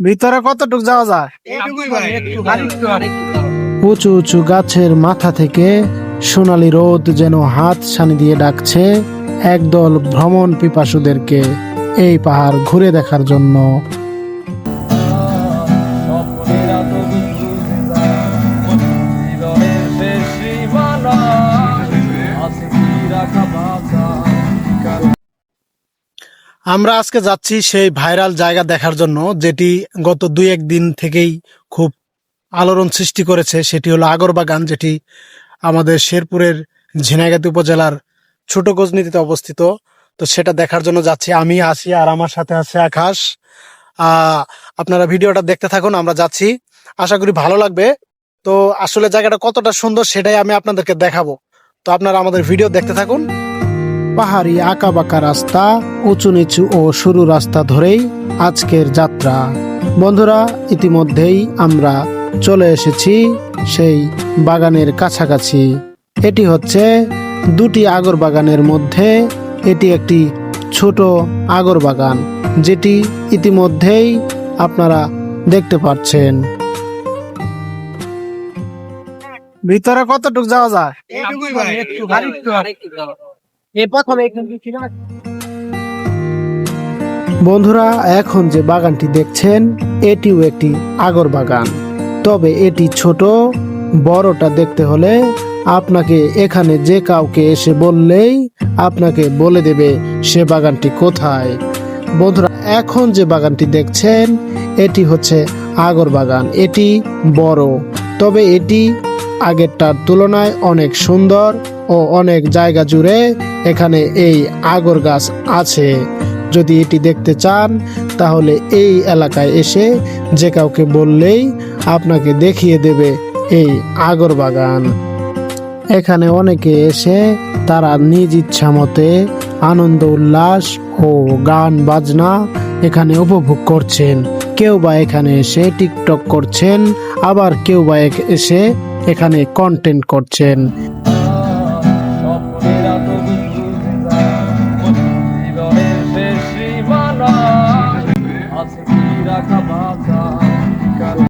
ভিতরে কতটুক যাওয়া যায়? উঁচু উঁচু গাছের মাথা থেকে সোনালী রোদ যেন হাত ছানি দিয়ে ডাকছে একদল ভ্রমণ পিপাসুদেরকে এই পাহাড় ঘুরে দেখার জন্য। আমরা আজকে যাচ্ছি সেই ভাইরাল জায়গা দেখার জন্য, যেটি গত 2-1 দিন থেকেই খুব আলোড়ন সৃষ্টি করেছে। সেটি হলো আগরবাগান, যেটি আমাদের শেরপুরের ঝিনাইগাতি উপজেলার ছোট গজনীতে অবস্থিত। তো সেটা দেখার জন্য যাচ্ছি। আমি আসি আর আমার সাথে আছে আকাশ। আপনারা ভিডিওটা দেখতে থাকুন, আমরা যাচ্ছি, আশা করি ভালো লাগবে। তো আসলে জায়গাটা কতটা সুন্দর সেটাই আমি আপনাদেরকে দেখাবো, তো আপনারা আমাদের ভিডিও দেখতে থাকুন। পাহাড়ি আঁকা বাঁকা রাস্তা, উঁচু নিচু ও সরু রাস্তা ধরেই আজকের যাত্রা। বন্ধুরা, ইতিমধ্যেই আমরা চলে এসেছি সেই বাগানের কাছাকাছি। এটি হচ্ছে দুটি আগর বাগানের মধ্যে এটি একটি ছোট আগর বাগান, যেটি ইতিমধ্যেই আপনারা দেখতে পাচ্ছেন। ভিতরে কতটুক যাওয়া যায়? বন্ধুরা, এখন যে বাগানটি দেখছেন এটিও একটি আগর বাগান, তবে এটি ছোট। বড়টা দেখতে হলে আপনাকে এখানে যে কাউকে এসে বললেই আপনাকে বলে দেবে সে বাগানটি কোথায়। বন্ধুরা, এখন যে বাগানটি দেখছেন এটি হচ্ছে আগর বাগান। এটি বড়, তবে এটি আগেরটার তুলনায় অনেক সুন্দর ও অনেক জায়গা জুড়ে এখানে এই আগর গাছ আছে। যদি এটি দেখতে চান তাহলে এই এলাকায় এসে যে কাউকে বললেই আপনাকে দেখিয়ে দেবে এই আগর বাগান। এখানে অনেকে এসে তারা নিজ ইচ্ছা মতে আনন্দ উল্লাস ও গান বাজনা এখানে উপভোগ করছেন। কেউ বা এখানে এসে টিকটক করছেন, আবার কেউ বা এসে এখানে কন্টেন্ট করছেন।